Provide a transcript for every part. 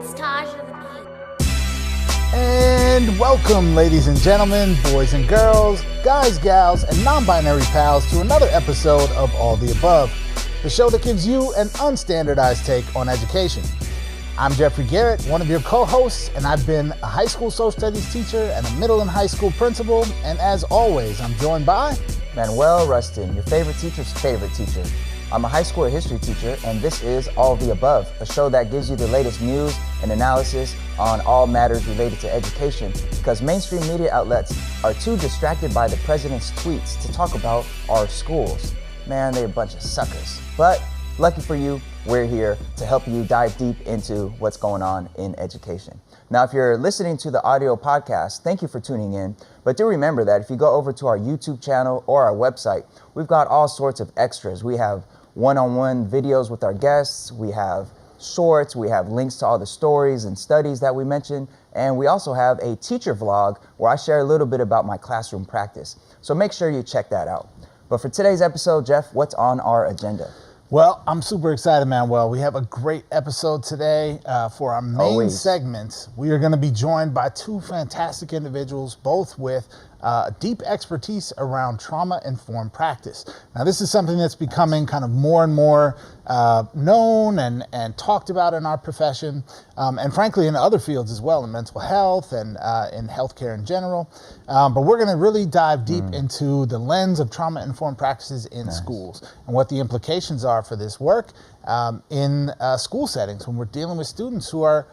It's Taj of the Beat. And welcome, ladies and gentlemen, boys and girls, guys, gals, and non-binary pals to another episode of All the Above, the show that gives you an unstandardized take on education. I'm Jeffrey Garrett, one of your co-hosts, and I've been a high school social studies teacher and a middle and high school principal. And as always, I'm joined by Manuel Rustin, your favorite teacher's favorite teacher. I'm a high school history teacher, and this is All the Above, a show that gives you the latest news and analysis on all matters related to education, because mainstream media outlets are too distracted by the president's tweets to talk about our schools. Man, they're a bunch of suckers. But lucky for you, we're here to help you dive deep into what's going on in education. Now, if you're listening to the audio podcast, thank you for tuning in. But do remember that if you go over to our YouTube channel or our website, we've got all sorts of extras. We have one-on-one videos with our guests. We have shorts. We have links to all the stories and studies that we mentioned. And we also have a teacher vlog where I share a little bit about my classroom practice. So make sure you check that out. But for today's episode, Jeff, what's on our agenda? Well, I'm super excited, Manuel. We have a great episode today for our main segment. We are going to be joined by two fantastic individuals, both with deep expertise around trauma-informed practice. Now, this is something that's becoming kind of more and more known and talked about in our profession, and frankly in other fields as well, in mental health and in healthcare in general. But we're going to really dive deep into the lens of trauma-informed practices in schools and what the implications are for this work in school settings when we're dealing with students who are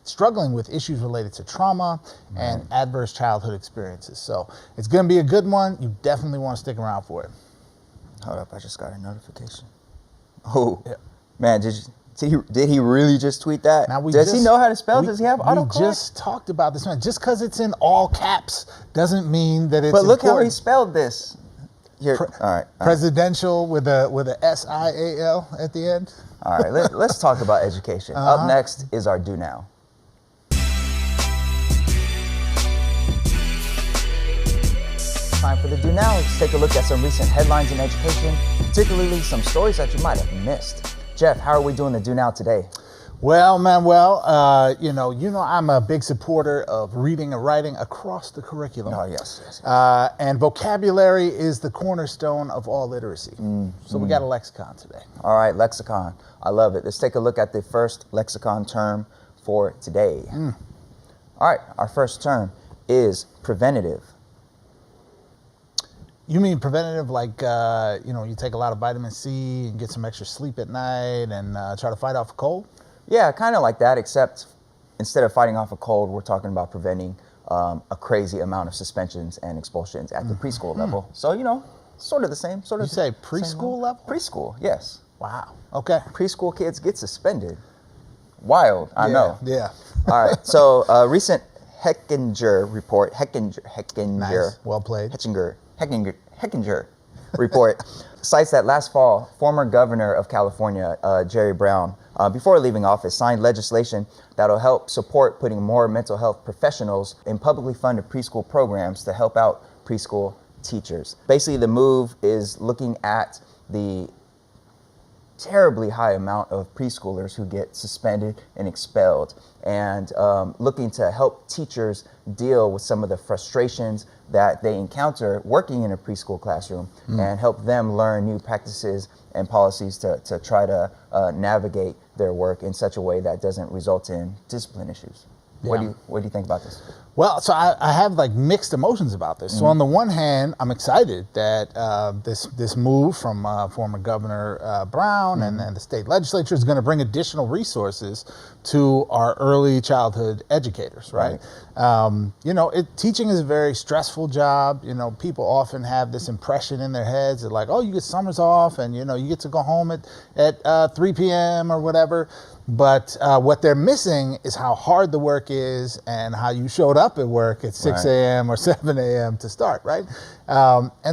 struggling with issues related to trauma and adverse childhood experiences. So it's going to be a good one. You definitely want to stick around for it. Hold up, I just got a notification. Oh, yeah. Man, did he really just tweet that? Does he know how to spell? Does he have autocorrect? We just talked about this, man. Just because it's in all caps doesn't mean that it's But look important. how he spelled this. Here, all right. Presidential with a S-I-A-L at the end. All right, let's talk about education. Up next is our Do Now. Time for the Do Now. Let's take a look at some recent headlines in education, particularly some stories that you might have missed. Jeff, how are we doing the Do Now today? Well, Manuel, you know, I'm a big supporter of reading and writing across the curriculum. Oh, yes. And vocabulary is the cornerstone of all literacy. So we got a lexicon today. All right, lexicon. I love it. Let's take a look at the first lexicon term for today. All right, our first term is preventative. You mean preventative like, you take a lot of vitamin C and get some extra sleep at night and try to fight off a cold? Yeah, kind of like that, except instead of fighting off a cold, we're talking about preventing a crazy amount of suspensions and expulsions at the preschool level. So, sort of the same. You say preschool level? Preschool, yes. Wow, okay. Preschool kids get suspended. Wild, I know. Yeah. All right, so recent Hechinger report, Hechinger. Nice, well played. Hechinger report cites that last fall, former governor of California, Jerry Brown, before leaving office, signed legislation that'll help support putting more mental health professionals in publicly funded preschool programs to help out preschool teachers. Basically, the move is looking at the terribly high amount of preschoolers who get suspended and expelled, and looking to help teachers deal with some of the frustrations that they encounter working in a preschool classroom and help them learn new practices and policies to try to navigate their work in such a way that doesn't result in discipline issues. Yeah. What do you think about this? Well, so I have like mixed emotions about this. So on the one hand, I'm excited that this move from former Governor Brown and the state legislature is going to bring additional resources to our early childhood educators, right? Teaching is a very stressful job. People often have this impression in their heads that like, oh, you get summers off and, you get to go home at 3 p.m. or whatever. But what they're missing is how hard the work is and how you showed up at work at 6 a.m. or 7 a.m. to start, right?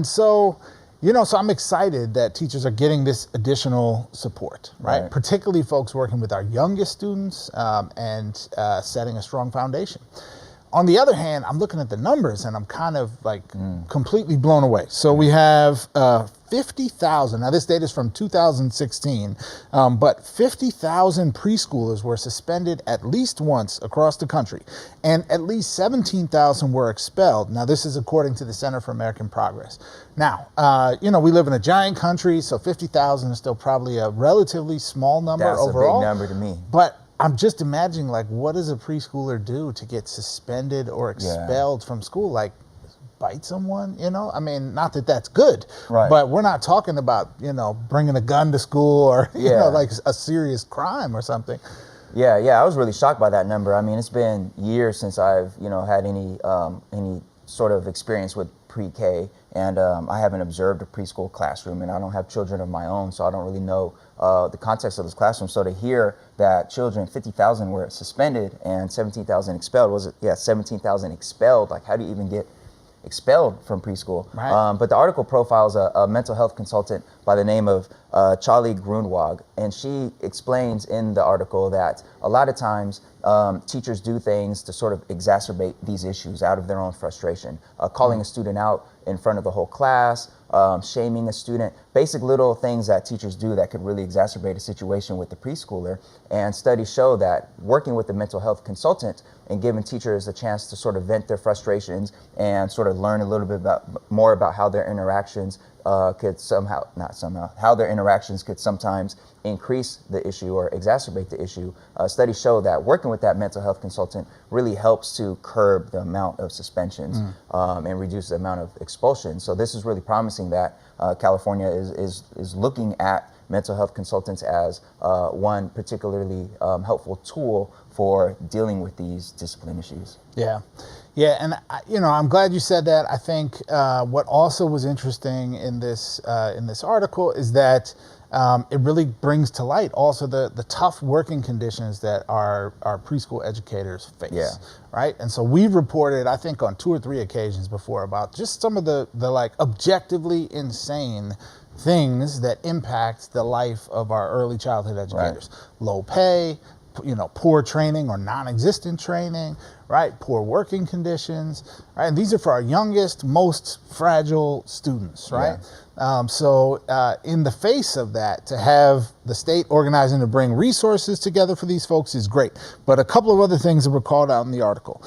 So I'm excited that teachers are getting this additional support, right? Particularly folks working with our youngest students and setting a strong foundation. On the other hand, I'm looking at the numbers and I'm kind of like completely blown away. So we have 50,000, now this data is from 2016, but 50,000 preschoolers were suspended at least once across the country, and at least 17,000 were expelled. Now this is according to the Center for American Progress. Now, we live in a giant country, so 50,000 is still probably a relatively small number overall. That's a big number to me. But I'm just imagining, like, what does a preschooler do to get suspended or expelled from school? Like, bite someone, I mean, not that that's good, but we're not talking about, bringing a gun to school or, like a serious crime or something. Yeah, I was really shocked by that number. I mean, it's been years since I've, had any sort of experience with pre-K, and I haven't observed a preschool classroom, and I don't have children of my own, so I don't really know the context of this classroom. So to hear that 50,000 were suspended and 17,000 expelled, 17,000 expelled, like how do you even get expelled from preschool? Right. But the article profiles a mental health consultant by the name of Charlie Grunwald, and she explains in the article that a lot of times teachers do things to sort of exacerbate these issues out of their own frustration, calling a student out in front of the whole class, shaming a student, basic little things that teachers do that could really exacerbate a situation with the preschooler. And studies show that working with a mental health consultant and giving teachers a chance to sort of vent their frustrations and sort of learn a little bit more about how their interactions could how their interactions could sometimes increase the issue or exacerbate the issue. Studies show that working with that mental health consultant really helps to curb the amount of suspensions and reduce the amount of expulsion. So this is really promising that California is looking at mental health consultants as one particularly helpful tool for dealing with these discipline issues. Yeah, and I'm glad you said that. I think what also was interesting in this article is that it really brings to light also the tough working conditions that our preschool educators face. Right, and so we've reported, I think, on 2 or 3 occasions before about just some of the like objectively insane things that impact the life of our early childhood educators. Low pay, poor training or non-existent training, right? Poor working conditions, right? And these are for our youngest, most fragile students, right? So in the face of that, to have the state organizing to bring resources together for these folks is great. But a couple of other things that were called out in the article.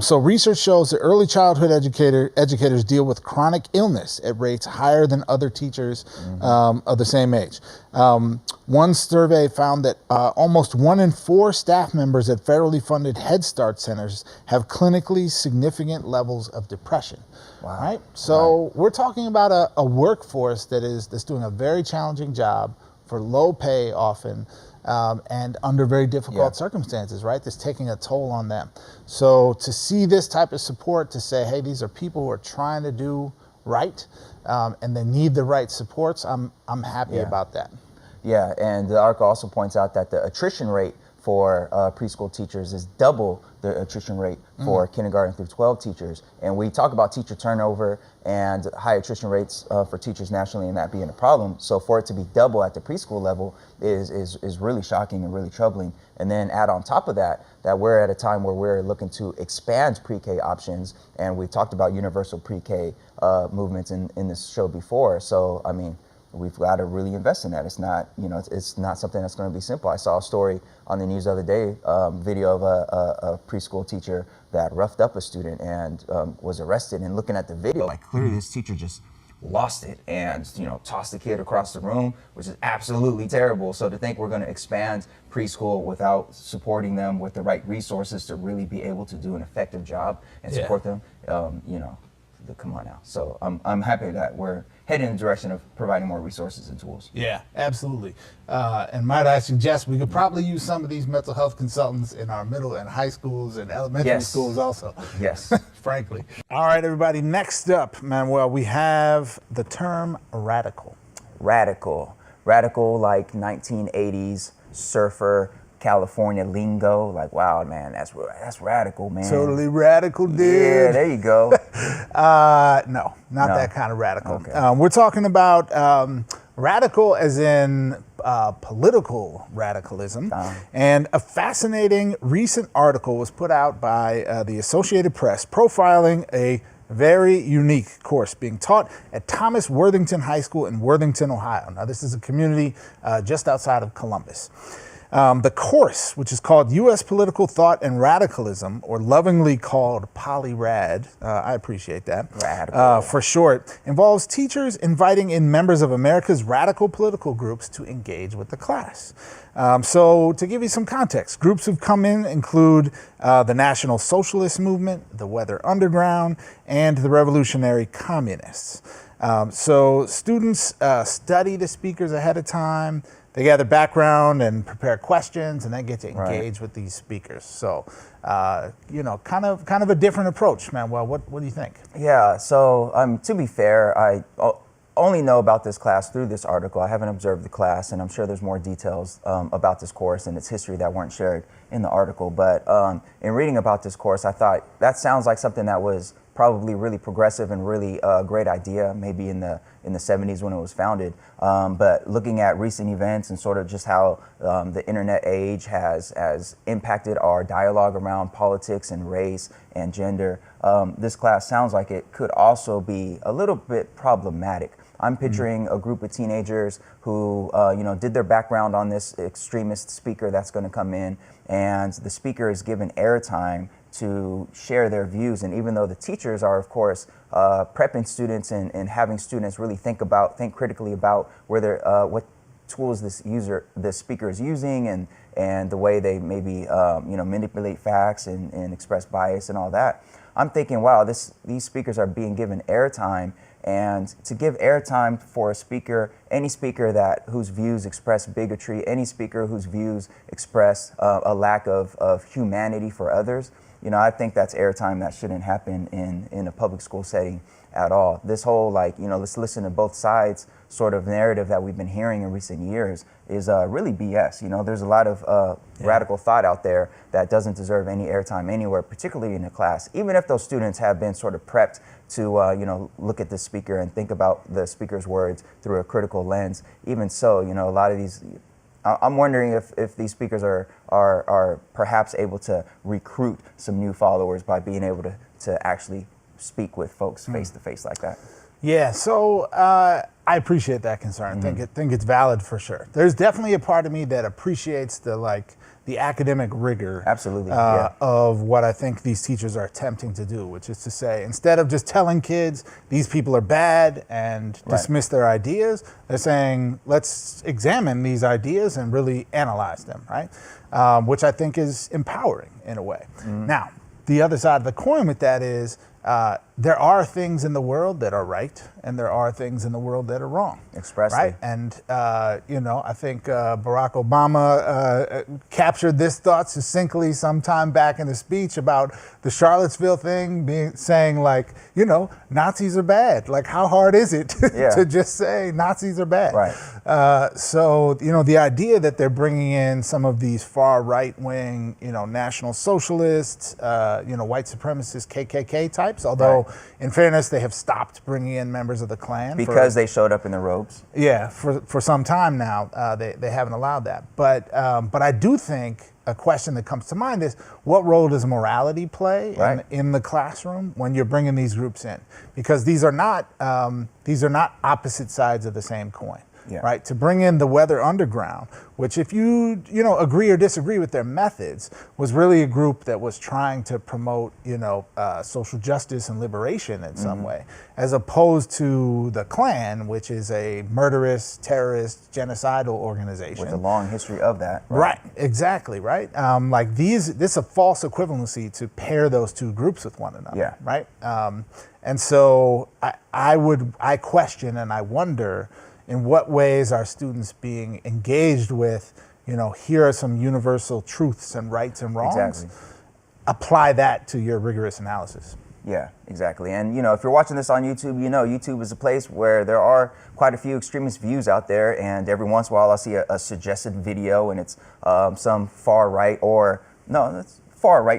So research shows that early childhood educators deal with chronic illness at rates higher than other teachers of the same age. One survey found that almost 1 in 4 staff members at federally funded Head Start centers have clinically significant levels of depression. Wow. Right? So we're talking about a workforce that's doing a very challenging job for low pay often, and under very difficult circumstances, right? That's taking a toll on them. So to see this type of support, to say, hey, these are people who are trying to do right, and they need the right supports, I'm happy about that. Yeah, and the article also points out that the attrition rate for preschool teachers is double the attrition rate for kindergarten through 12 teachers. And we talk about teacher turnover and high attrition rates for teachers nationally and that being a problem. So for it to be double at the preschool level is really shocking and really troubling. And then add on top of that, that we're at a time where we're looking to expand pre-K options. And we talked about universal pre-K movements in this show before. So, I mean, we've got to really invest in that. It's not, it's not something that's going to be simple. I saw a story on the news the other day, video of a preschool teacher that roughed up a student and was arrested. And looking at the video, like clearly this teacher just lost it and tossed the kid across the room, which is absolutely terrible. So to think we're going to expand preschool without supporting them with the right resources to really be able to do an effective job and support them, come on now. So I'm happy that we're heading in the direction of providing more resources and tools. Yeah, absolutely. And might I suggest we could probably use some of these mental health consultants in our middle and high schools and elementary schools also. Yes. Frankly. All right, everybody. Next up, Manuel, we have the term radical. Radical like 1980s surfer California lingo, like, wow, man, that's radical, man. Totally radical, dude. Yeah, there you go. No, not that kind of radical. Okay. We're talking about radical as in political radicalism. And a fascinating recent article was put out by the Associated Press profiling a very unique course being taught at Thomas Worthington High School in Worthington, Ohio. Now, this is a community just outside of Columbus. The course, which is called U.S. Political Thought and Radicalism, or lovingly called PolyRad, I appreciate that, for short, involves teachers inviting in members of America's radical political groups to engage with the class. So to give you some context, groups who've come in include the National Socialist Movement, the Weather Underground, and the Revolutionary Communists. So students study the speakers ahead of time. They gather background and prepare questions, and then get to engage with these speakers. So, kind of a different approach, Manuel. What do you think? Yeah. So, to be fair, I only know about this class through this article. I haven't observed the class, and I'm sure there's more details about this course and its history that weren't shared in the article. But in reading about this course, I thought that sounds like something that was probably really progressive and really a great idea, maybe in the 70s when it was founded. But looking at recent events and sort of just how the internet age has impacted our dialogue around politics and race and gender, this class sounds like it could also be a little bit problematic. I'm picturing a group of teenagers who, did their background on this extremist speaker that's going to come in, and the speaker is given airtime to share their views. And even though the teachers are, of course, prepping students and having students really think critically about whether what tools this speaker is using and the way they maybe manipulate facts and express bias and all that, I'm thinking, wow, these speakers are being given airtime. And to give airtime for a speaker, any speaker whose views express bigotry, any speaker whose views express a lack of humanity for others, I think that's airtime that shouldn't happen in a public school setting at all. This whole let's listen to both sides sort of narrative that we've been hearing in recent years is really BS. There's a lot of radical thought out there that doesn't deserve any airtime anywhere, particularly in a class. Even if those students have been sort of prepped to look at the speaker and think about the speaker's words through a critical lens, even so, a lot of these, I'm wondering if these speakers are perhaps able to recruit some new followers by being able to actually speak with folks face to face like that. Yeah, so I appreciate that concern. Think it's valid for sure. There's definitely a part of me that appreciates the academic rigor, absolutely, of what I think these teachers are attempting to do, which is to say, instead of just telling kids these people are bad and dismiss their ideas, they're saying, let's examine these ideas and really analyze them, right? Which I think is empowering in a way. Now, the other side of the coin with that is there are things in the world that are right, and there are things in the world that are wrong. Expressly. Right? And, I think Barack Obama captured this thought succinctly sometime back in a speech about the Charlottesville thing, saying Nazis are bad. Like, how hard is it to just say Nazis are bad? Right. So, the idea that they're bringing in some of these far right-wing, National Socialists, white supremacist KKK types, although in fairness, they have stopped bringing in members of the Klan. Because they showed up in the robes? Yeah, for some time now, they haven't allowed that. But I do think a question that comes to mind is, what role does morality play in the classroom when you're bringing these groups in? Because these are not opposite sides of the same coin. Right? To bring in the Weather Underground, which if you agree or disagree with their methods, was really a group that was trying to promote social justice and liberation in some way, as opposed to the Klan, which is a murderous, terrorist, genocidal organization with a long history of that. Right, exactly, right. This is a false equivalency to pair those two groups with one another. Yeah. Right. And so I question and I wonder, in what ways are students being engaged with, here are some universal truths and rights and wrongs? Exactly. Apply that to your rigorous analysis. Yeah, exactly. And, if you're watching this on YouTube, YouTube is a place where there are quite a few extremist views out there. And every once in a while I'll see a suggested video and it's some far right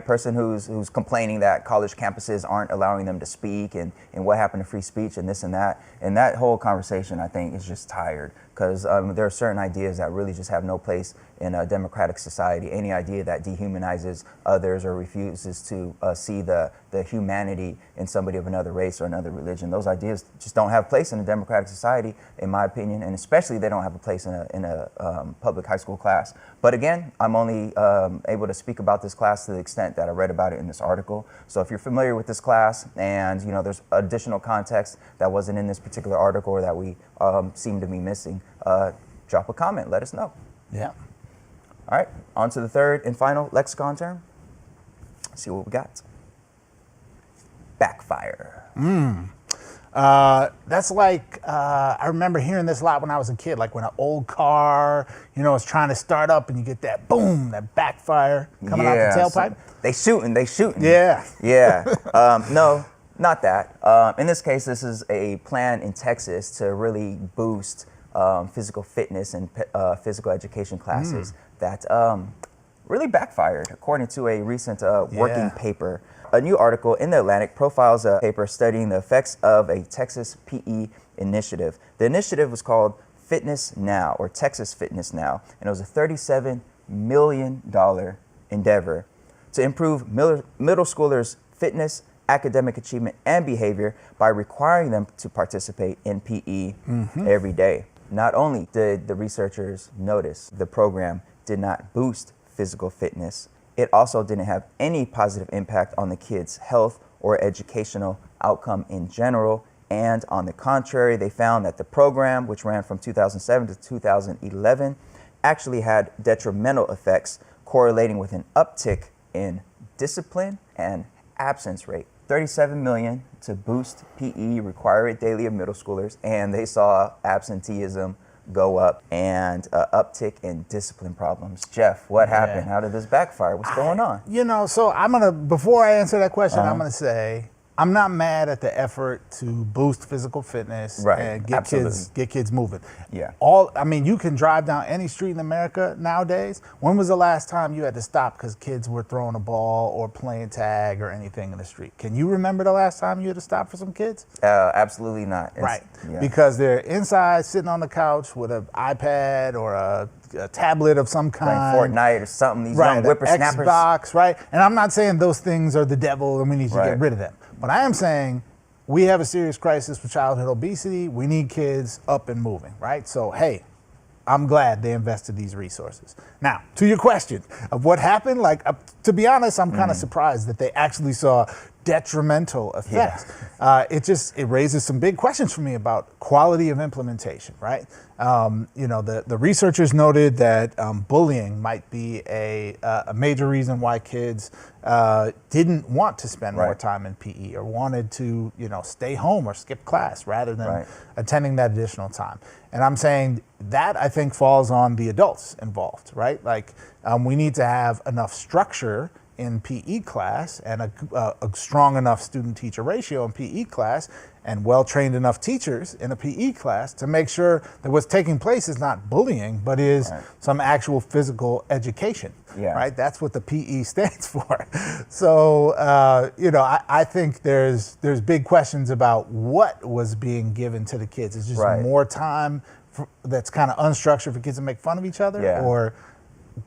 person who's complaining that college campuses aren't allowing them to speak and what happened to free speech and this and that. And that whole conversation, I think, is just tired because there are certain ideas that really just have no place in a democratic society. Any idea that dehumanizes others or refuses to see the humanity in somebody of another race or another religion, those ideas just don't have a place in a democratic society, in my opinion, and especially they don't have a place in a public high school class. But again, I'm only able to speak about this class to the extent that I read about it in this article. So if you're familiar with this class and there's additional context that wasn't in this particular article or that we seem to be missing, drop a comment, let us know. Yeah. All right, on to the third and final lexicon term. Let's see what we got. Backfire. That's like, I remember hearing this a lot when I was a kid, like when an old car, is trying to start up and you get that boom, that backfire coming out the tailpipe. So they shooting. Yeah. Yeah. No, not that. In this case, this is a plan in Texas to really boost physical fitness and physical education classes that really backfired, according to a recent working paper. A new article in The Atlantic profiles a paper studying the effects of a Texas PE initiative. The initiative was called Fitness Now, or Texas Fitness Now, and it was a $37 million endeavor to improve middle schoolers' fitness, academic achievement, and behavior by requiring them to participate in PE every day. Not only did the researchers notice the program did not boost physical fitness, it also didn't have any positive impact on the kids' health or educational outcome in general. And on the contrary, they found that the program, which ran from 2007 to 2011, actually had detrimental effects correlating with an uptick in discipline and absence rate. $37 million to boost PE, require it daily of middle schoolers, and they saw absenteeism go up and uptick in discipline problems. Jeff, what happened? How did this backfire? What's going on? So before I answer that question, I'm gonna say, I'm not mad at the effort to boost physical fitness and get kids moving. Yeah. You can drive down any street in America nowadays. When was the last time you had to stop because kids were throwing a ball or playing tag or anything in the street? Can you remember the last time you had to stop for some kids? Absolutely not. Because they're inside sitting on the couch with an iPad or a tablet of some kind. Playing Fortnite or something, these young whippersnappers. Xbox, right? And I'm not saying those things are the devil and we need to get rid of them. But I am saying we have a serious crisis with childhood obesity. We need kids up and moving, right? So, hey, I'm glad they invested these resources. Now, to your question of what happened, to be honest, I'm kind of surprised that they actually saw detrimental effects. It raises some big questions for me about quality of implementation, right? The researchers noted that bullying might be a major reason why kids didn't want to spend more time in PE or wanted to, stay home or skip class rather than attending that additional time. And I'm saying that I think falls on the adults involved, right? We need to have enough structure in PE class and a strong enough student-teacher ratio in PE class and well-trained enough teachers in a PE class to make sure that what's taking place is not bullying, but is some actual physical education, right? That's what the PE stands for. So, I think there's big questions about what was being given to the kids. It's just more time that's kind of unstructured for kids to make fun of each other, or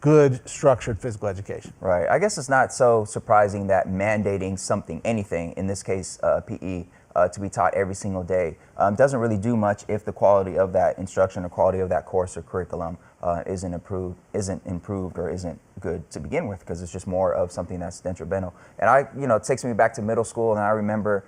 good structured physical education. Right. I guess it's not so surprising that mandating anything, in this case PE, to be taught every single day doesn't really do much if the quality of that instruction or quality of that course or curriculum isn't improved or isn't good to begin with, because it's just more of something that's detrimental. And it takes me back to middle school, and I remember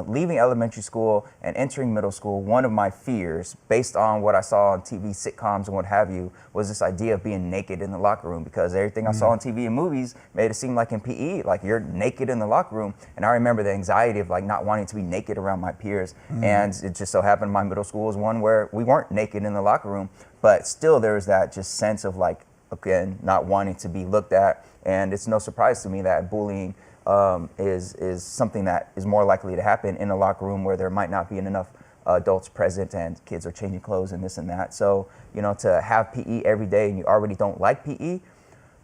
leaving elementary school and entering middle school. One of my fears, based on what I saw on TV sitcoms and what have you, was this idea of being naked in the locker room, because everything I saw on TV and movies made it seem like in PE, like you're naked in the locker room. And I remember the anxiety of not wanting to be naked around my peers. And it just so happened my middle school was one where we weren't naked in the locker room, but still there was that just sense of again, not wanting to be looked at. And it's no surprise to me that bullying is something that is more likely to happen in a locker room where there might not be enough adults present and kids are changing clothes and this and that. So, to have PE every day and you already don't like PE,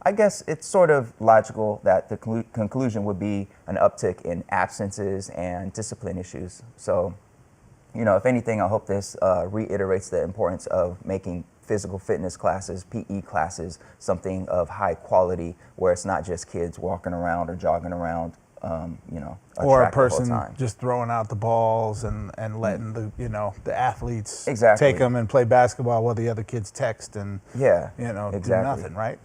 I guess it's sort of logical that the conclusion would be an uptick in absences and discipline issues. So, if anything, I hope this reiterates the importance of making physical fitness classes, PE classes, something of high quality, where it's not just kids walking around or jogging around, or a person just throwing out the balls and letting the athletes take them and play basketball while the other kids text and do nothing, right?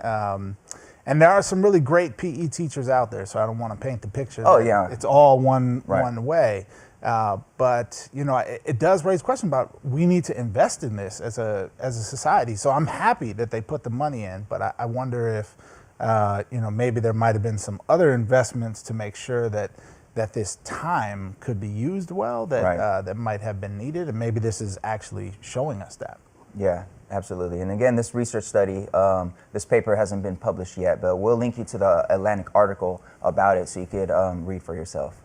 And there are some really great PE teachers out there, so I don't want to paint the picture that it's all one way. But it does raise questions about, we need to invest in this as a society. So I'm happy that they put the money in, but I wonder if maybe there might have been some other investments to make sure that this time could be used well, that might have been needed, and maybe this is actually showing us that. Yeah, absolutely. And again, this research study, this paper hasn't been published yet, but we'll link you to the Atlantic article about it so you could read for yourself.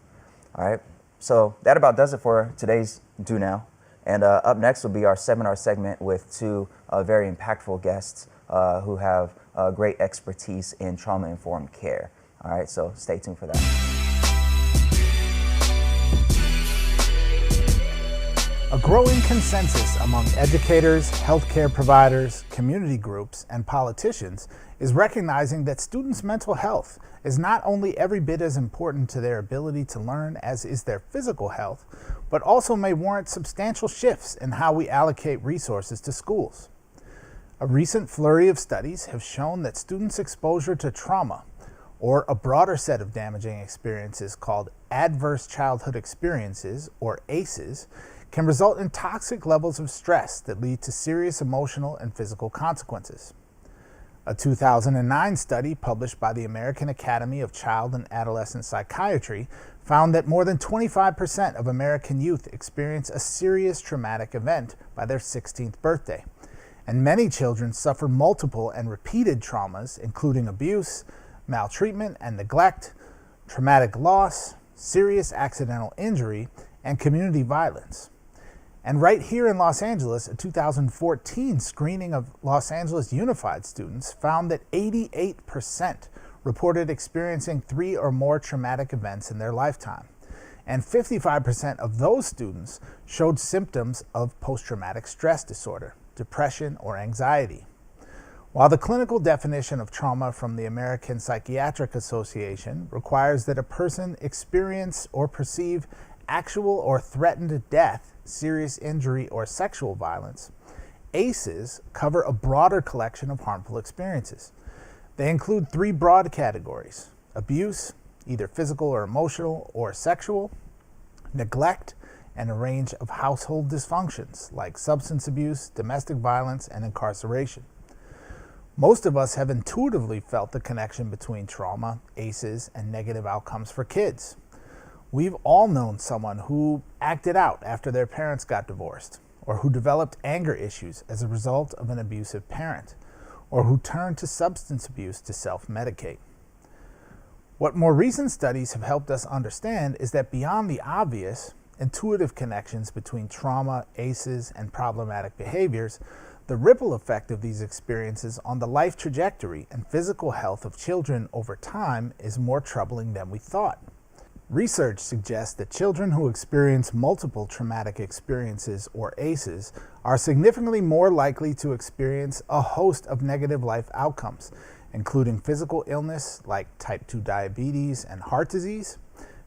All right. So that about does it for today's Do Now. And up next will be our seminar segment with two very impactful guests who have great expertise in trauma-informed care. All right, so stay tuned for that. A growing consensus among educators, healthcare providers, community groups, and politicians is recognizing that students' mental health is not only every bit as important to their ability to learn as is their physical health, but also may warrant substantial shifts in how we allocate resources to schools. A recent flurry of studies have shown that students' exposure to trauma, or a broader set of damaging experiences called adverse childhood experiences, or ACEs, can result in toxic levels of stress that lead to serious emotional and physical consequences. A 2009 study published by the American Academy of Child and Adolescent Psychiatry found that more than 25% of American youth experience a serious traumatic event by their 16th birthday, and many children suffer multiple and repeated traumas, including abuse, maltreatment and neglect, traumatic loss, serious accidental injury, and community violence. And right here in Los Angeles, a 2014 screening of Los Angeles Unified students found that 88% reported experiencing 3 or more traumatic events in their lifetime. And 55% of those students showed symptoms of post-traumatic stress disorder, depression, or anxiety. While the clinical definition of trauma from the American Psychiatric Association requires that a person experience or perceive actual or threatened death, serious injury, or sexual violence, ACEs cover a broader collection of harmful experiences. They include 3 broad categories: abuse, either physical or emotional or sexual, neglect, and a range of household dysfunctions like substance abuse, domestic violence, and incarceration. Most of us have intuitively felt the connection between trauma, ACEs, and negative outcomes for kids. We've all known someone who acted out after their parents got divorced, or who developed anger issues as a result of an abusive parent, or who turned to substance abuse to self-medicate. What more recent studies have helped us understand is that beyond the obvious, intuitive connections between trauma, ACEs, and problematic behaviors, the ripple effect of these experiences on the life trajectory and physical health of children over time is more troubling than we thought. Research suggests that children who experience multiple traumatic experiences, or ACEs, are significantly more likely to experience a host of negative life outcomes, including physical illness like type 2 diabetes and heart disease,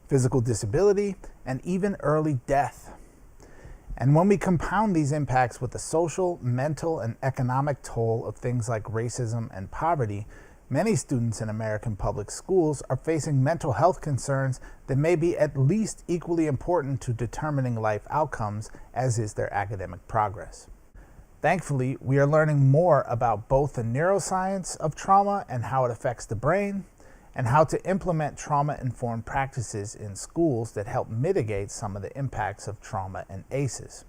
physical disability, and even early death. And when we compound these impacts with the social, mental, and economic toll of things like racism and poverty, many students in American public schools are facing mental health concerns that may be at least equally important to determining life outcomes as is their academic progress. Thankfully, we are learning more about both the neuroscience of trauma and how it affects the brain, and how to implement trauma-informed practices in schools that help mitigate some of the impacts of trauma and ACEs.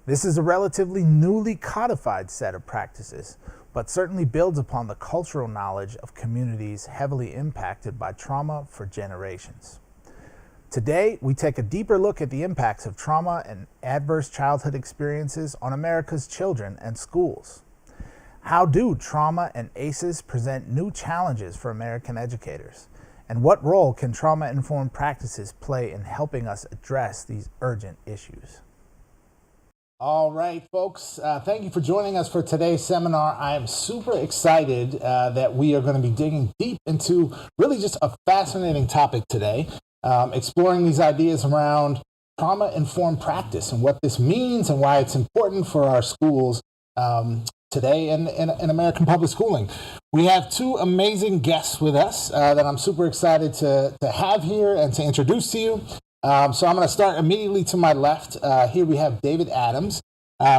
This is a relatively newly codified set of practices, but certainly builds upon the cultural knowledge of communities heavily impacted by trauma for generations. Today, we take a deeper look at the impacts of trauma and adverse childhood experiences on America's children and schools. How do trauma and ACEs present new challenges for American educators? And what role can trauma-informed practices play in helping us address these urgent issues? All right, folks. Thank you for joining us for today's seminar. I am super excited that we are going to be digging deep into really just a fascinating topic today, exploring these ideas around trauma-informed practice and what this means and why it's important for our schools today in American public schooling. We have two amazing guests with us that I'm super excited to have here and to introduce to you. So I'm going to start immediately to my left. Here we have David Adams.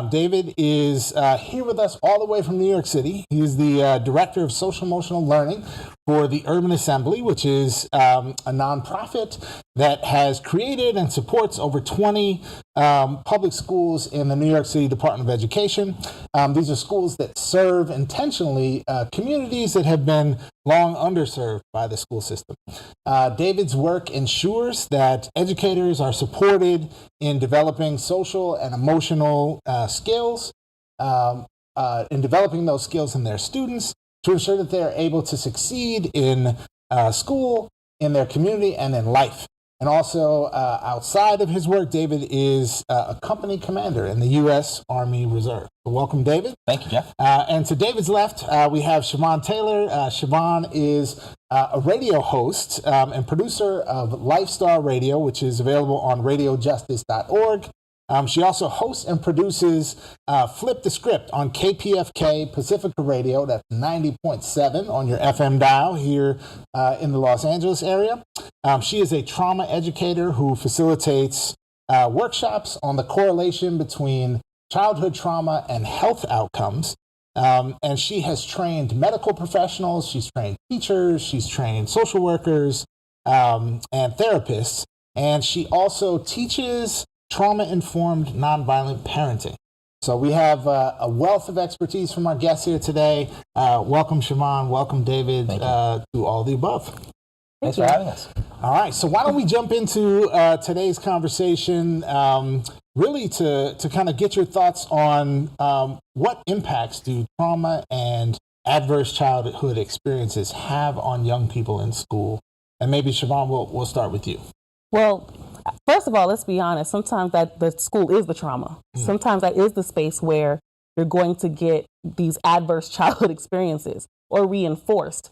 David is here with us all the way from New York City. He is the Director of Social Emotional Learning for the Urban Assembly, which is a nonprofit that has created and supports over 20 public schools in the New York City Department of Education. These are schools that serve intentionally communities that have been long underserved by the school system. David's work ensures that educators are supported in developing social and emotional skills, in developing those skills in their students to ensure that they are able to succeed in school, in their community, and in life. And also, outside of his work, David is a company commander in the U.S. Army Reserve. So welcome, David. Thank you, Jeff. And to David's left, we have Siobhan Taylor. Siobhan is a radio host and producer of Lifestar Radio, which is available on radiojustice.org. She also hosts and produces Flip the Script on KPFK Pacifica Radio. That's 90.7 on your FM dial here in the Los Angeles area. She is a trauma educator who facilitates workshops on the correlation between childhood trauma and health outcomes. And she has trained medical professionals, she's trained teachers, she's trained social workers and therapists. And she also teaches trauma-informed nonviolent parenting. So we have a wealth of expertise from our guests here today. Welcome, Siobhan. Welcome, David, to All the Above. Thanks for having us. All right, so why don't we jump into today's conversation, really to kind of get your thoughts on what impacts do trauma and adverse childhood experiences have on young people in school? And maybe, Siobhan, we'll start with you. Well, first of all, let's be honest. Sometimes that the school is the trauma. Sometimes that is the space where you're going to get these adverse childhood experiences or reinforced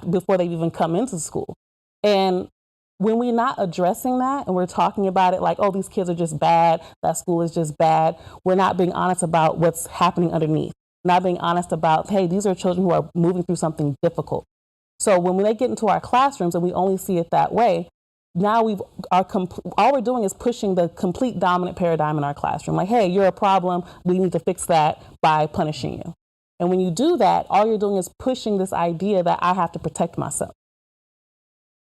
before they even come into school. And when we're not addressing that and we're talking about it like, oh, these kids are just bad, that school is just bad, we're not being honest about what's happening underneath. Not being honest about, hey, these are children who are moving through something difficult. So when they get into our classrooms and we only see it that way, now all we're doing is pushing the complete dominant paradigm in our classroom. Like, hey, you're a problem. We need to fix that by punishing you. And when you do that, all you're doing is pushing this idea that I have to protect myself.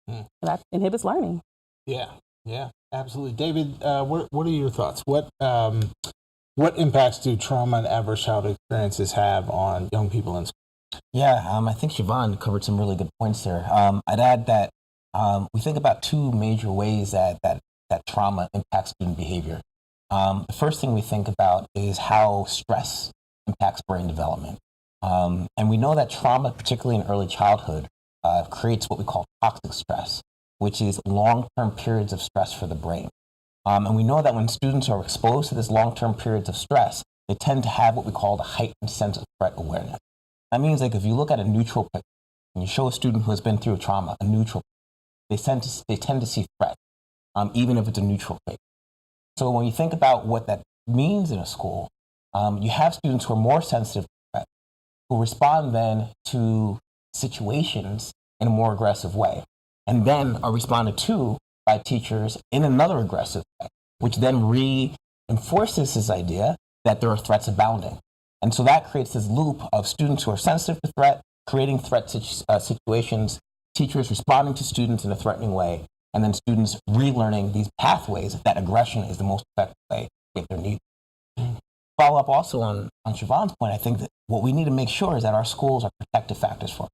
And that inhibits learning. Yeah, absolutely. David, what are your thoughts? What impacts do trauma and adverse childhood experiences have on young people in school? Yeah, I think Siobhan covered some really good points there. I'd add that we think about two major ways that trauma impacts student behavior. The first thing we think about is how stress impacts brain development. And we know that trauma, particularly in early childhood, creates what we call toxic stress, which is long-term periods of stress for the brain. And we know that when students are exposed to this long-term periods of stress, they tend to have what we call the heightened sense of threat awareness. That means, like, if you look at a neutral picture and you show a student who has been through a trauma, a neutral, they tend to see threat, even if it's a neutral picture. So when you think about what that means in a school, you have students who are more sensitive to threat, who respond then to situations in a more aggressive way, and then are responded to by teachers in another aggressive way, which then reinforces this idea that there are threats abounding. And so that creates this loop of students who are sensitive to threat, creating threat situations, teachers responding to students in a threatening way, and then students relearning these pathways that aggression is the most effective way to get their needs. Follow up also on Siobhan's point, I think that what we need to make sure is that our schools are protective factors for us.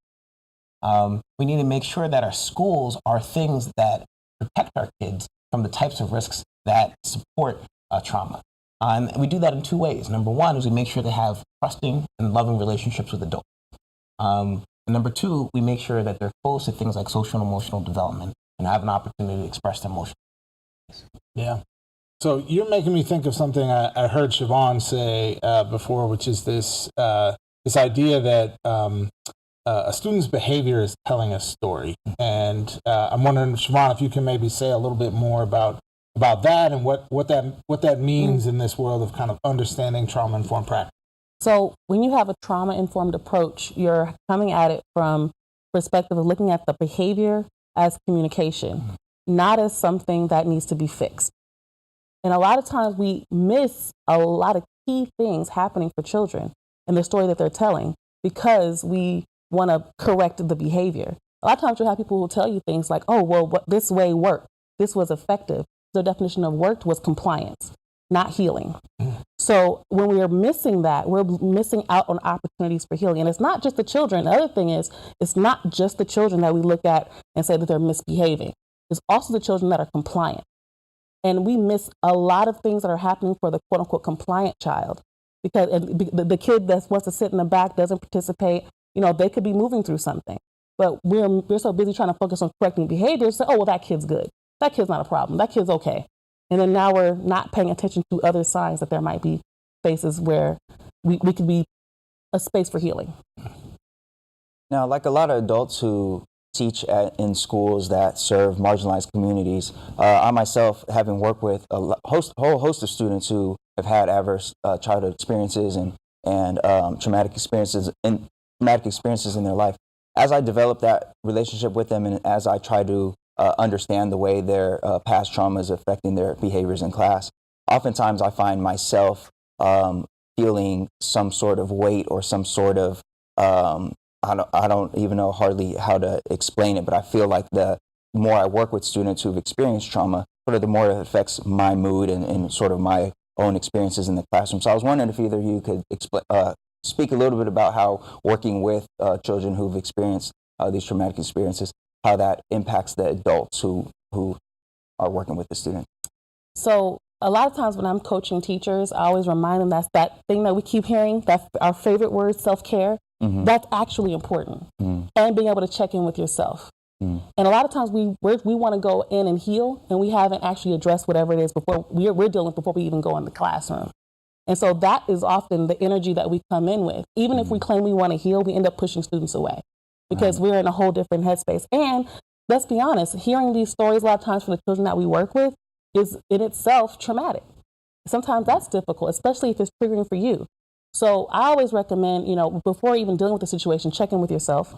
We need to make sure that our schools are things that protect our kids from the types of risks that support trauma. And we do that in two ways. Number one is we make sure they have trusting and loving relationships with adults. And number two, we make sure that they're exposed to things like social and emotional development and have an opportunity to express their emotions. Yeah. So you're making me think of something I heard Siobhan say before, which is this idea that a student's behavior is telling a story. And I'm wondering, Siobhan, if you can maybe say a little bit more about that and what that means in this world of kind of understanding trauma-informed practice. So when you have a trauma-informed approach, you're coming at it from perspective of looking at the behavior as communication, not as something that needs to be fixed. And a lot of times we miss a lot of key things happening for children in the story that they're telling because we want to correct the behavior. A lot of times you'll have people who tell you things like, oh, well, this way worked. This was effective. The definition of worked was compliance, not healing. So when we are missing that, we're missing out on opportunities for healing. And it's not just the children. The other thing is, it's not just the children that we look at and say that they're misbehaving. It's also the children that are compliant. And we miss a lot of things that are happening for the quote unquote compliant child because the kid that wants to sit in the back doesn't participate. They could be moving through something, but we're so busy trying to focus on correcting behaviors. So, oh, well, that kid's good. That kid's not a problem. That kid's okay. And then now we're not paying attention to other signs that there might be spaces where we could be a space for healing. Now, like a lot of adults who teach in schools that serve marginalized communities, I myself, having worked with a whole host of students who have had adverse childhood experiences and traumatic experiences in their life, as I develop that relationship with them and as I try to understand the way their past trauma is affecting their behaviors in class, oftentimes I find myself feeling some sort of weight or some sort of I don't even know hardly how to explain it, but I feel like the more I work with students who've experienced trauma, sort of the more it affects my mood and sort of my own experiences in the classroom. So I was wondering if either of you could speak a little bit about how working with children who've experienced these traumatic experiences, how that impacts the adults who are working with the student. So a lot of times when I'm coaching teachers, I always remind them that's that thing that we keep hearing, that's our favorite word, self-care. That's actually important. And being able to check in with yourself. And a lot of times we want to go in and heal, and we haven't actually addressed whatever it is before we're dealing with before we even go in the classroom. And so that is often the energy that we come in with. Even if we claim we want to heal, we end up pushing students away because we're in a whole different headspace. And let's be honest, hearing these stories a lot of times for the children that we work with is in itself traumatic. Sometimes that's difficult, especially if it's triggering for you. So I always recommend, before even dealing with the situation, check in with yourself.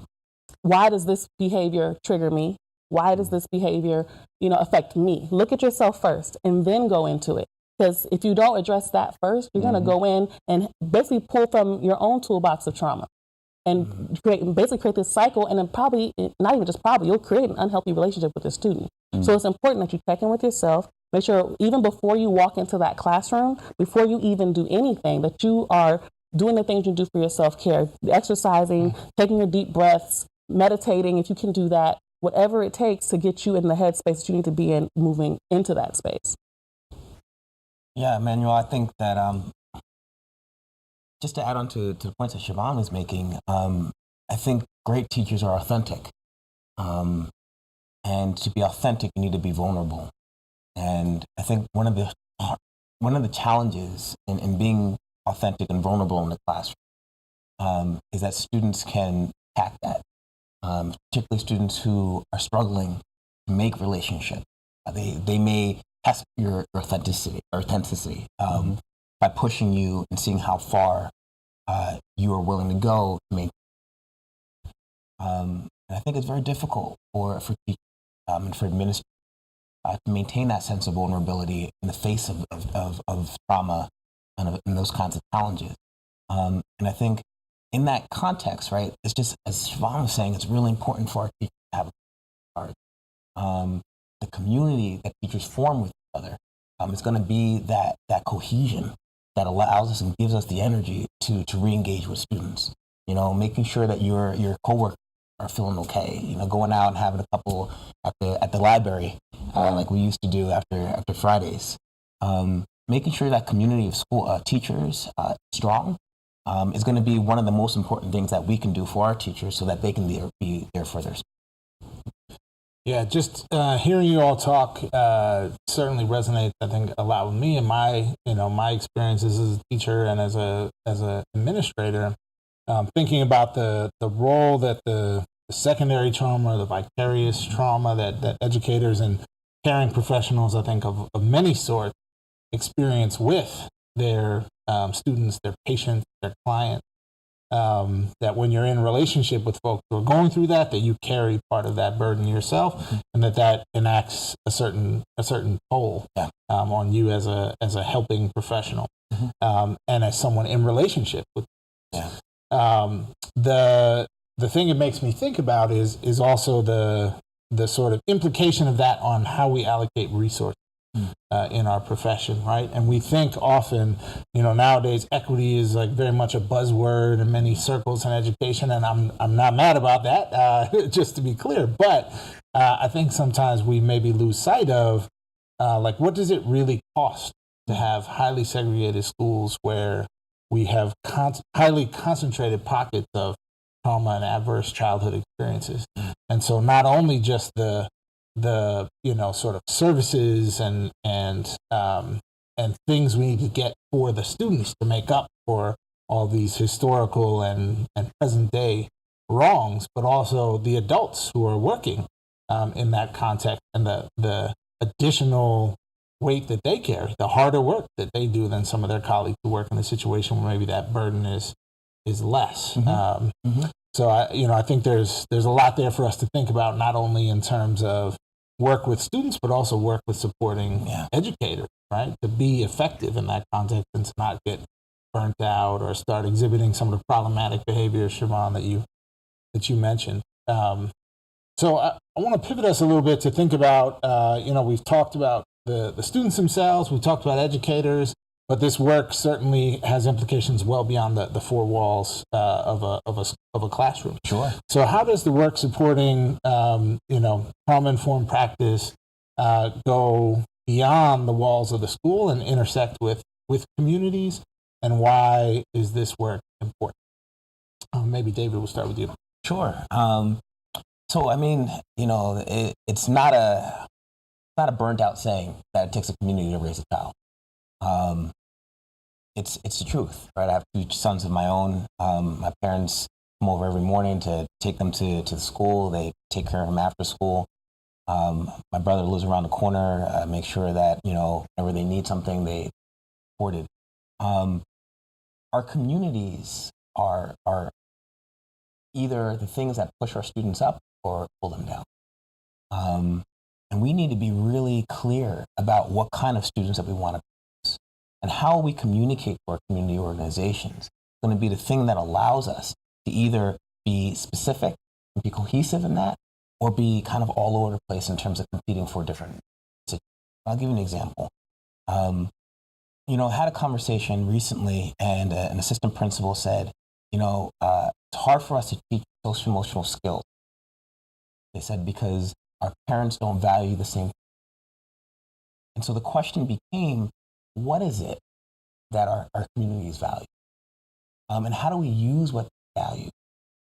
Why does this behavior trigger me? Why does this behavior, affect me? Look at yourself first and then go into it. Because if you don't address that first, you're going to go in and basically pull from your own toolbox of trauma and basically create this cycle. And then probably, not even just probably, you'll create an unhealthy relationship with the student. So it's important that you check in with yourself. Make sure even before you walk into that classroom, before you even do anything, that you are doing the things you do for your self-care, exercising, taking your deep breaths, meditating, if you can do that, whatever it takes to get you in the headspace that you need to be in, moving into that space. Yeah, Emmanuel, I think that just to add on to the points that Siobhan was making, I think great teachers are authentic. And to be authentic, you need to be vulnerable. And I think one of the challenges in being authentic and vulnerable in the classroom is that students can hack that, particularly students who are struggling to make relationships. They may test your authenticity by pushing you and seeing how far you are willing to go to make. And I think it's very difficult for teachers and for administrators to maintain that sense of vulnerability in the face of trauma and those kinds of challenges. And I think in that context, right, it's just, as Siobhan was saying, it's really important for our teachers to have a heart. The community that teachers form with each other is going to be that cohesion that allows us and gives us the energy to re-engage with students. Making sure that your coworkers are feeling okay. Going out and having a couple at the library, like we used to do after Fridays. Making sure that community of school teachers strong is going to be one of the most important things that we can do for our teachers so that they can be there for their students. Yeah, just hearing you all talk certainly resonates. I think a lot with me and my experiences as a teacher and as a administrator. Thinking about the role that the secondary trauma, the vicarious trauma that educators and caring professionals, I think of many sorts, experience with their students, their patients, their clients. That when you're in relationship with folks who are going through that you carry part of that burden yourself, and that enacts a certain toll on you as a helping professional, and as someone in relationship with. The thing it makes me think about is also the sort of implication of that on how we allocate resources in our profession, right? And we think often, nowadays equity is like very much a buzzword in many circles in education, and I'm not mad about that, just to be clear. But I think sometimes we maybe lose sight of like, what does it really cost to have highly segregated schools where we have highly concentrated pockets of trauma and adverse childhood experiences. And so not only just the sort of services and things we need to get for the students to make up for all these historical and present day wrongs, but also the adults who are working in that context, and the additional weight that they carry, the harder work that they do than some of their colleagues who work in a situation where maybe that burden is less. So I think there's a lot there for us to think about, not only in terms of work with students, but also work with supporting educators, right? To be effective in that context and to not get burnt out or start exhibiting some of the problematic behaviors, Siobhan, that you mentioned. So I want to pivot us a little bit to think about, we've talked about the students themselves, we've talked about educators, but this work certainly has implications well beyond the four walls of a classroom. Sure. So how does the work supporting trauma-informed practice go beyond the walls of the school and intersect with communities, and why is this work important? Maybe David, we'll start with you. Sure. So I mean, it's not a burnt out saying that it takes a community to raise a child. It's the truth, right? I have two sons of my own. My parents come over every morning to take them to the school. They take care of them after school. My brother lives around the corner, make sure that, whenever they need something, they support it. Our communities are either the things that push our students up or pull them down. And we need to be really clear about what kind of students that we want to produce, and how we communicate to our community organizations is going to be the thing that allows us to either be specific and be cohesive in that, or be kind of all over the place in terms of competing for different situations. I'll give you an example. Had a conversation recently, and an assistant principal said, it's hard for us to teach social emotional skills. They said, because our parents don't value the same. And so the question became, what is it that our communities value? And how do we use what they value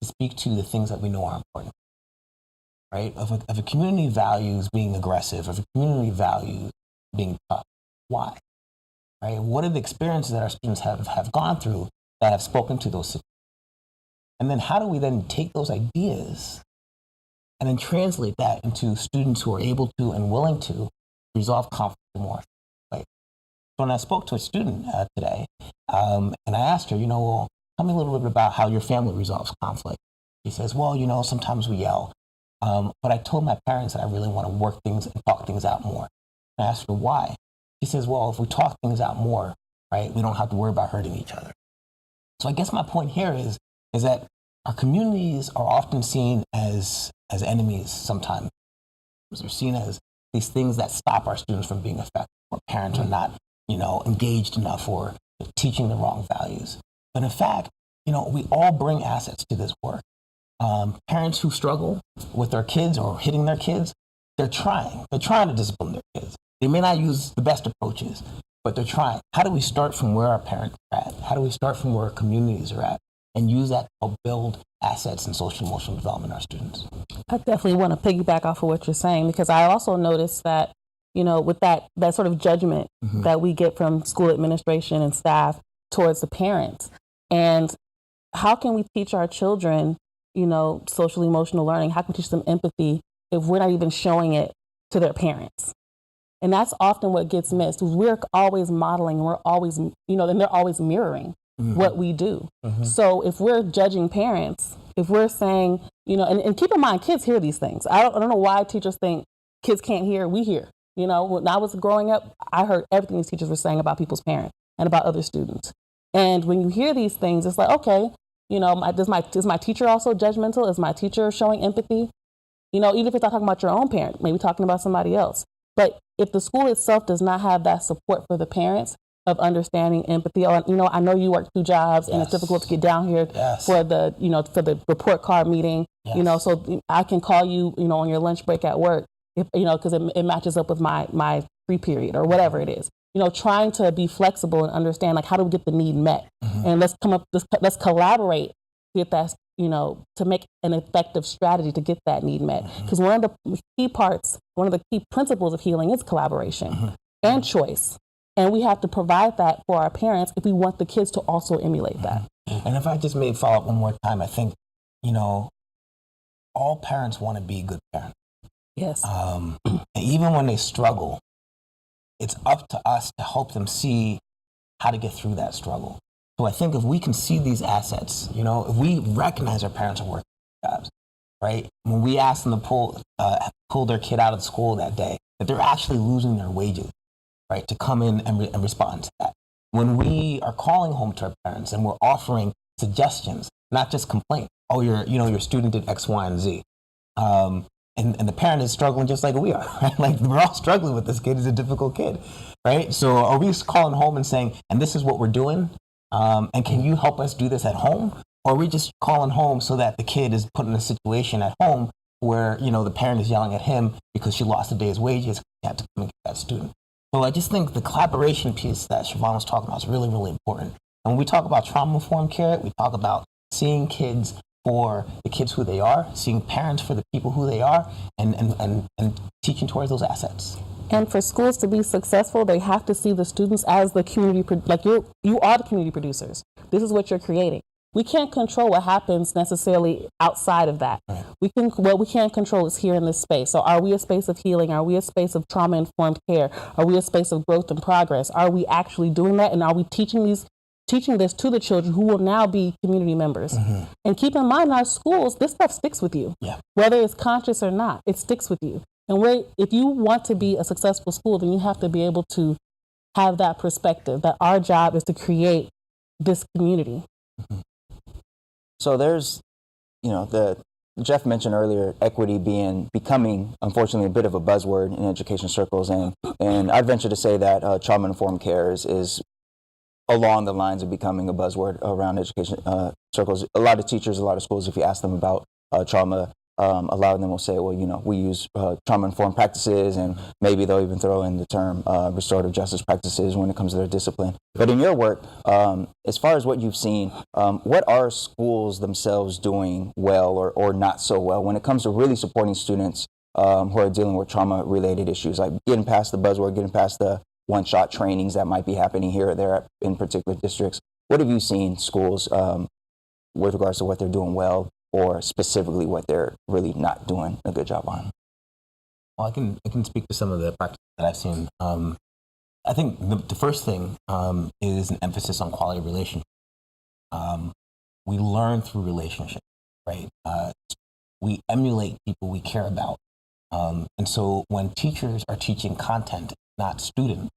to speak to the things that we know are important? Right? If a community values being aggressive, if a community values being tough, why? Right? What are the experiences that our students have gone through that have spoken to those situations? And then how do we then take those ideas and then translate that into students who are able to and willing to resolve conflict more? Right? So when I spoke to a student today, and I asked her, well, tell me a little bit about how your family resolves conflict. She says, well, sometimes we yell. But I told my parents that I really want to work things and talk things out more. I asked her why. She says, well, if we talk things out more, right, we don't have to worry about hurting each other. So I guess my point here is that our communities are often seen as enemies sometimes. They're seen as these things that stop our students from being effective, or parents are not, engaged enough, or teaching the wrong values. But in fact, we all bring assets to this work. Parents who struggle with their kids or hitting their kids, they're trying to discipline their kids. They may not use the best approaches, but they're trying. How do we start from where our parents are at? How do we start from where our communities are at and use that to help build assets in social emotional development in our students. I definitely want to piggyback off of what you're saying, because I also noticed that, with that sort of judgment that we get from school administration and staff towards the parents. And how can we teach our children, social emotional learning? How can we teach them empathy if we're not even showing it to their parents? And that's often what gets missed. We're always modeling, we're always, and they're always mirroring what we do. So if we're judging parents, if we're saying, and keep in mind, kids hear these things. I don't know why teachers think kids can't hear. We hear. When I was growing up, I heard everything these teachers were saying about people's parents and about other students. And when you hear these things, it's like, okay, is my teacher also judgmental? Is my teacher showing empathy? Even if it's not talking about your own parent, maybe talking about somebody else. But if the school itself does not have that support for the parents of understanding empathy, or, I know you work 2 jobs and it's difficult to get down here for the, for the report card meeting, so I can call you, on your lunch break at work, if, because it matches up with my free period or whatever it is. Trying to be flexible and understand, like, how do we get the need met? And let's collaborate, get that, to make an effective strategy to get that need met. Because one of the key principles of healing is collaboration and choice. And we have to provide that for our parents if we want the kids to also emulate that. And if I just may follow up one more time, I think, all parents want to be good parents. Yes. And even when they struggle, it's up to us to help them see how to get through that struggle. So I think if we can see these assets, if we recognize our parents are working jobs, right? When we ask them to pull their kid out of school that day, that they're actually losing their wages, right? To come in and respond to that. When we are calling home to our parents and we're offering suggestions, not just complaints. Oh, your student did X, Y, and Z. And the parent is struggling just like we are, right? Like, we're all struggling with this kid. He's a difficult kid, right? So are we calling home and saying, and this is what we're doing? And can you help us do this at home? Or are we just calling home so that the kid is put in a situation at home where, the parent is yelling at him because she lost a day's wages, you have to come and get that student. So I just think the collaboration piece that Siobhan was talking about is really, really important. And when we talk about trauma-informed care, we talk about seeing kids for the kids who they are, seeing parents for the people who they are, and teaching towards those assets. And for schools to be successful, they have to see the students as the community, you are the community producers. This is what you're creating. We can't control what happens necessarily outside of that. Right. What we can control is here in this space. So are we a space of healing? Are we a space of trauma-informed care? Are we a space of growth and progress? Are we actually doing that? And are we teaching this to the children who will now be community members? And keep in mind, in our schools, this stuff sticks with you. Yeah. Whether it's conscious or not, it sticks with you. And if you want to be a successful school, then you have to be able to have that perspective that our job is to create this community. So there's, Jeff mentioned earlier, equity becoming, unfortunately, a bit of a buzzword in education circles. And I'd venture to say that trauma-informed care is along the lines of becoming a buzzword around education circles. A lot of teachers, a lot of schools, if you ask them about trauma, a lot of them will say, well, we use trauma-informed practices, and maybe they'll even throw in the term restorative justice practices when it comes to their discipline. But in your work, as far as what you've seen, what are schools themselves doing well or not so well when it comes to really supporting students who are dealing with trauma-related issues, like getting past the buzzword, getting past the one-shot trainings that might be happening here or there in particular districts? What have you seen schools with regards to what they're doing well, or specifically what they're really not doing a good job on? Well, I can speak to some of the practices that I've seen. I think the first thing is an emphasis on quality relationships. We learn through relationships, right? We emulate people we care about. And so when teachers are teaching content, not students,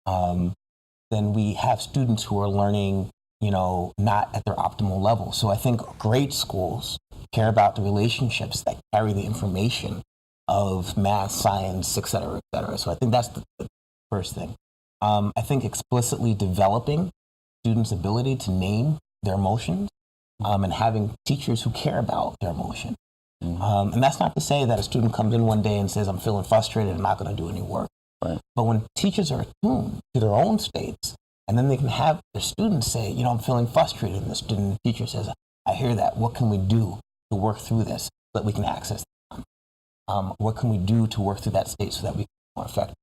then we have students who are learning not at their optimal level. So I think great schools care about the relationships that carry the information of math, science, et cetera, et cetera. So I think that's the first thing. I think explicitly developing students' ability to name their emotions and having teachers who care about their emotion. And that's not to say that a student comes in one day and says, I'm feeling frustrated, I'm not going to do any work. Right. But when teachers are attuned to their own states And then they can have their students say, I'm feeling frustrated. And the teacher says, I hear that. What can we do to work through this so that we can access them? What can we do to work through that state so that we can be more effective?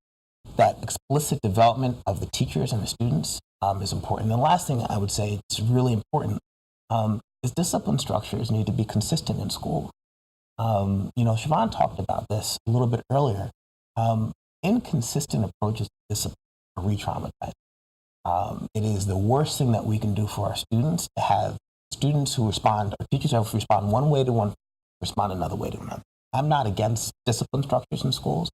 That explicit development of the teachers and the students is important. And the last thing I would say is really important is discipline structures need to be consistent in school. Siobhan talked about this a little bit earlier. Inconsistent approaches to discipline are re-traumatizing. It is the worst thing that we can do for our students to have students who respond, or teachers who respond one way to one, respond another way to another. I'm not against discipline structures in schools.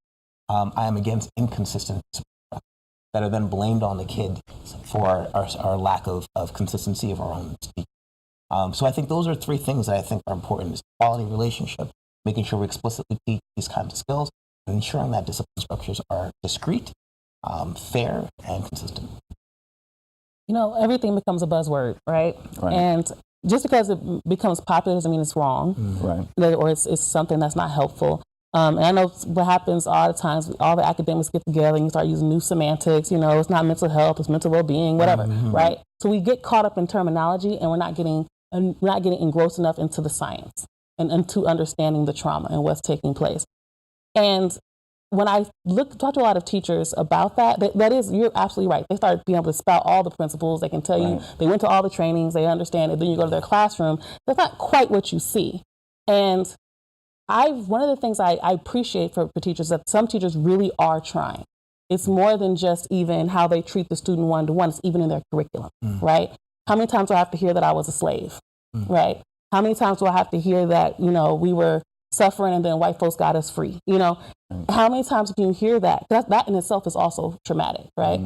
I am against inconsistent discipline structures that are then blamed on the kid for our lack of consistency of our own teaching. So I think those are three things that I think are important: is quality relationship, making sure we explicitly teach these kinds of skills, and ensuring that discipline structures are discreet, fair, and consistent. Everything becomes a buzzword, right? And just because it becomes popular doesn't mean it's wrong, right? Or it's something that's not helpful. And I know what happens all the times, all the academics get together and you start using new semantics, it's not mental health, it's mental well-being, whatever, right? So we get caught up in terminology and we're not getting engrossed enough into the science and into understanding the trauma and what's taking place. And when I talk to a lot of teachers about that is, you're absolutely right. They start being able to spout all the principles. They can tell you, they went to all the trainings, they understand it. Then you go to their classroom. That's not quite what you see. And one of the things I appreciate for teachers, that some teachers really are trying. It's more than just even how they treat the student one-to-one. It's even in their curriculum, right? How many times do I have to hear that I was a slave, right? How many times do I have to hear that, we were suffering and then white folks got us free? How many times can you hear that? That in itself is also traumatic, right?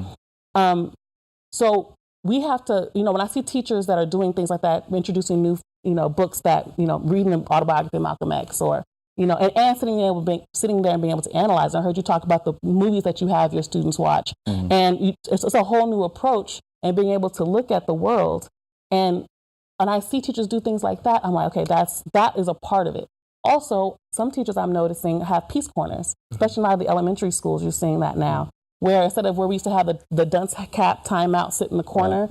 So we have to, when I see teachers that are doing things like that, introducing new, books that, reading the autobiography of Malcolm X, or, and sitting there and being able to analyze. I heard you talk about the movies that you have your students watch, and it's a whole new approach, and being able to look at the world. And I see teachers do things like that. I'm like, okay, that is a part of it. Also, some teachers I'm noticing have peace corners, especially in a lot of the elementary schools. You're seeing that now, where instead of where we used to have the dunce cap timeout sit in the corner,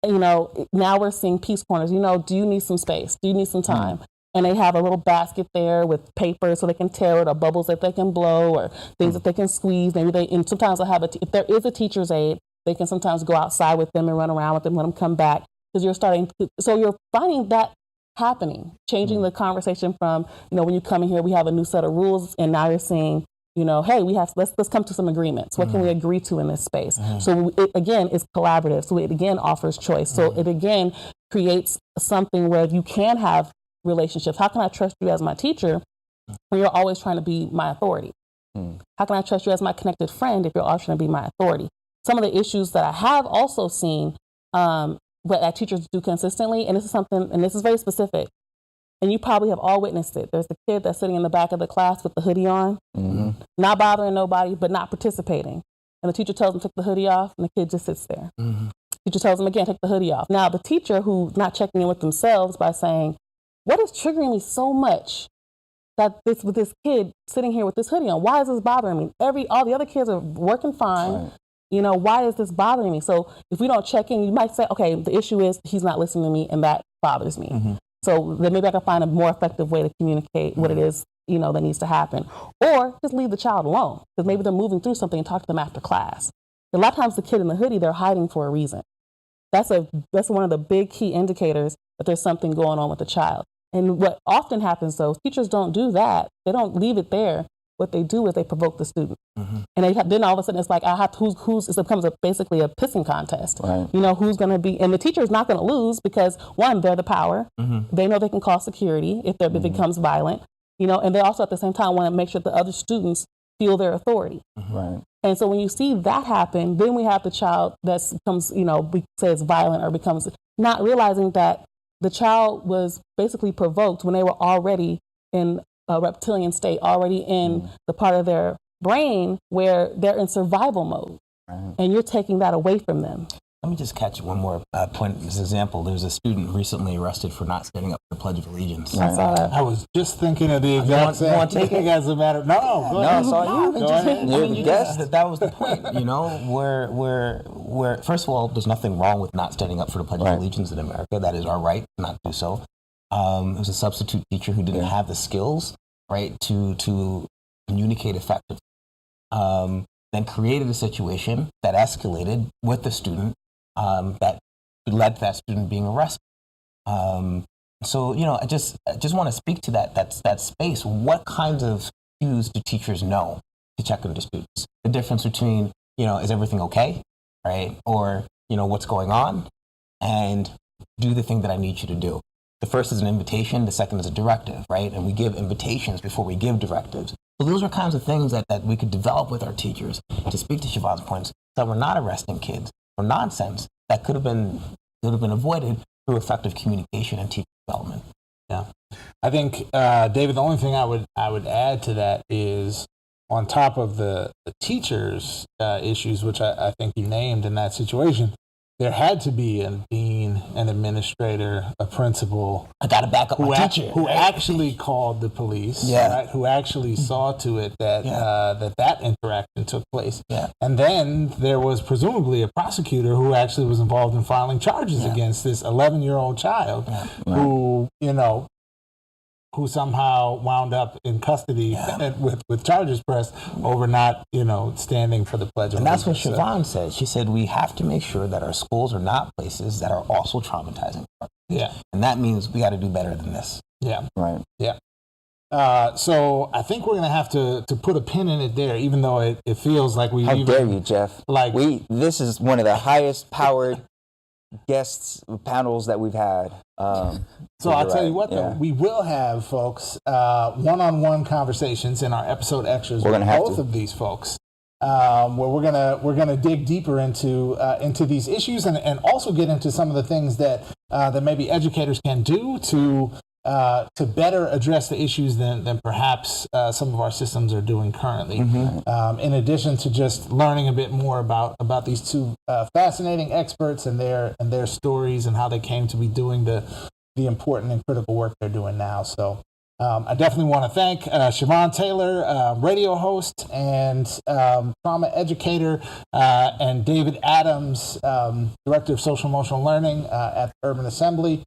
now we're seeing peace corners. Do you need some space? Do you need some time? And they have a little basket there with paper so they can tear it, or bubbles that they can blow, or things that they can squeeze. And sometimes they'll have if there is a teacher's aide, they can sometimes go outside with them and run around with them, let them come back. Because you're finding that happening, changing the conversation from, when you come in here, we have a new set of rules, and now you're saying, hey, let's come to some agreements. What can we agree to in this space? So it, again, is collaborative. So it again offers choice. So it again creates something where you can have relationships. How can I trust you as my teacher when you're always trying to be my authority? How can I trust you as my connected friend if you're always trying to be my authority? Some of the issues that I have also seen, that teachers do consistently, and this is something, and this is very specific, and you probably have all witnessed it. There's the kid that's sitting in the back of the class with the hoodie on, not bothering nobody, but not participating. And the teacher tells him to take the hoodie off, and the kid just sits there. Teacher tells him again, take the hoodie off. Now, the teacher who's not checking in with themselves by saying, what is triggering me so much that with this kid sitting here with this hoodie on? Why is this bothering me? All the other kids are working fine. Why is this bothering me? So if we don't check in, you might say, okay, the issue is he's not listening to me, and that bothers me. So then maybe I can find a more effective way to communicate what it is, that needs to happen. Or just leave the child alone, because maybe they're moving through something, and talk to them after class. A lot of times the kid in the hoodie, they're hiding for a reason. That's one of the big key indicators that there's something going on with the child. And what often happens, though, teachers don't do that. They don't leave it there. What they do is they provoke the student. And then all of a sudden it's like, it becomes basically a pissing contest. Right. Who's going to be, and the teacher is not going to lose because, one, they're the power. They know they can call security if it becomes violent, and they also at the same time want to make sure the other students feel their authority. Right. And so when you see that happen, then we have the child that becomes, we say it's violent, or becomes not realizing that the child was basically provoked when they were already in a reptilian state, already in the part of their brain where they're in survival mode. And you're taking that away from them. Let me just catch one more point. As an example, there's a student recently arrested for not standing up for the Pledge of Allegiance. I saw that. I was just thinking of the exact same. You want to take it? As a matter. No, go ahead. it's all you. Go ahead. You're the guest. That was the point, you know, where first of all, there's nothing wrong with not standing up for the Pledge of Allegiance in America. That is our right not to do so. It was a substitute teacher who didn't have the skills, right, to communicate effectively. Then created a situation that escalated with the student that led to that student being arrested. So, you know, I just want to speak to that space. What kinds of cues do teachers know to check into students? The difference between, you know, is everything okay, right? Or, you know, what's going on? And do the thing that I need you to do. The first is an invitation. The second is a directive, right? And we give invitations before we give directives. So those are kinds of things that we could develop with our teachers to speak to Siobhan's points, that we're not arresting kids for nonsense that could have been avoided through effective communication and teacher development. Yeah, I think David, the only thing I would add to that is, on top of the teachers' issues, which I think you named in that situation, there had to be a dean, an administrator, a principal. I got to back up my teacher. Who actually called the police, right? Who actually saw to it that that interaction took place. Yeah. And then there was presumably a prosecutor who actually was involved in filing charges against this 11-year-old child who, you know, who somehow wound up in custody with charges pressed over not, you know, standing for the Pledge of Allegiance. And that's what Siobhan said. She said, we have to make sure that our schools are not places that are also traumatizing. Yeah. And that means we got to do better than this. Yeah. Right. Yeah. So I think we're going to have to put a pin in it there, even though it feels like we... How dare you, Jeff? Like this is one of the highest powered guests panels that we've had. So I'll tell you what, though, we will have, folks, one-on-one conversations in our episode extras with both of these folks, where we're gonna dig deeper into these issues and also get into some of the things that maybe educators can do to better address the issues than perhaps some of our systems are doing currently. In addition to just learning a bit more about these two fascinating experts and their stories and how they came to be doing the important and critical work they're doing now. So I definitely want to thank Siobhan Taylor, radio host and trauma educator, and David Adams, Director of Social Emotional Learning at the Urban Assembly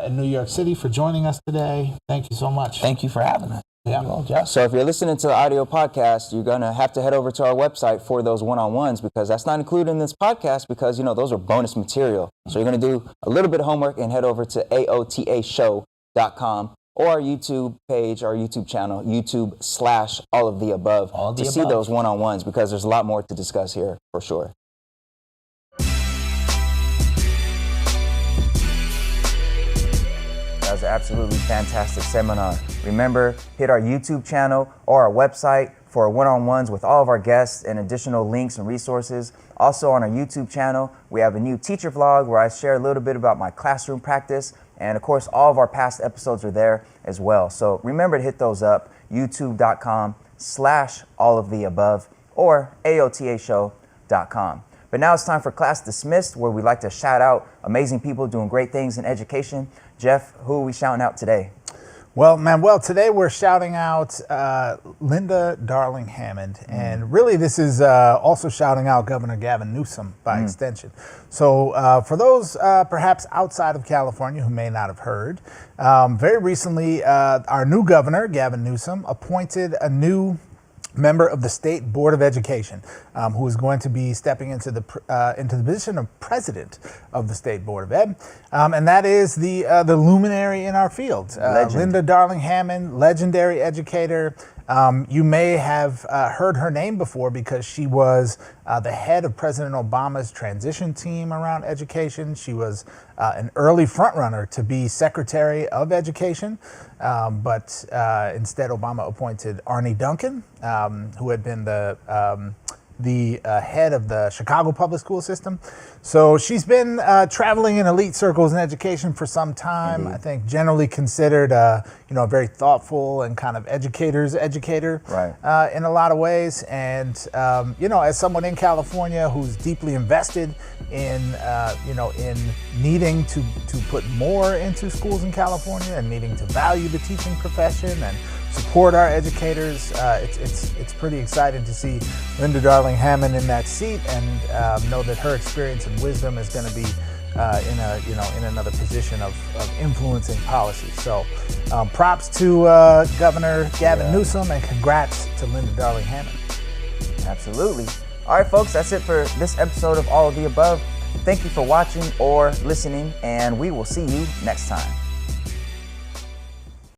in New York City, for joining us today. Thank you so much. Thank you for having us. Yeah. So if you're listening to the audio podcast, you're going to have to head over to our website for those one-on-ones, because that's not included in this podcast, because, you know, those are bonus material. So you're going to do a little bit of homework and head over to aotashow.com or our YouTube page, our YouTube channel, YouTube/all of the above, to see those one-on-ones, because there's a lot more to discuss here for sure. That was an absolutely fantastic seminar. Remember, hit our YouTube channel or our website for one-on-ones with all of our guests and additional links and resources. Also on our YouTube channel, we have a new teacher vlog where I share a little bit about my classroom practice. And of course, all of our past episodes are there as well. So remember to hit those up, youtube.com/all-of-the-above or aotashow.com. But now it's time for Class Dismissed, where we like to shout out amazing people doing great things in education. Jeff, who are we shouting out today? Well, Manuel, today we're shouting out Linda Darling-Hammond, and really this is also shouting out Governor Gavin Newsom by extension. So for those perhaps outside of California who may not have heard, very recently our new governor, Gavin Newsom, appointed a new member of the State Board of Education, who is going to be stepping into the position of president of the State Board of Ed, and that is the luminary in our field, Linda Darling-Hammond, legendary educator. You may have heard her name before because she was the head of President Obama's transition team around education. She was an early frontrunner to be Secretary of Education, but instead Obama appointed Arne Duncan, who had been the the head of the Chicago public school system. So she's been traveling in elite circles in education for some time. Indeed. I think generally considered a very thoughtful and kind of educator's educator, right. In a lot of ways. And as someone in California who's deeply invested in in needing to put more into schools in California and needing to value the teaching profession and support our educators, it's pretty exciting to see Linda Darling-Hammond in that seat, and know that her experience and wisdom is going to be in another position of influencing policy. So props to Governor Gavin Newsom, and congrats to Linda Darling-Hammond. Absolutely. All right, folks, that's it for this episode of All of the Above. Thank you for watching or listening, and we will see you next time.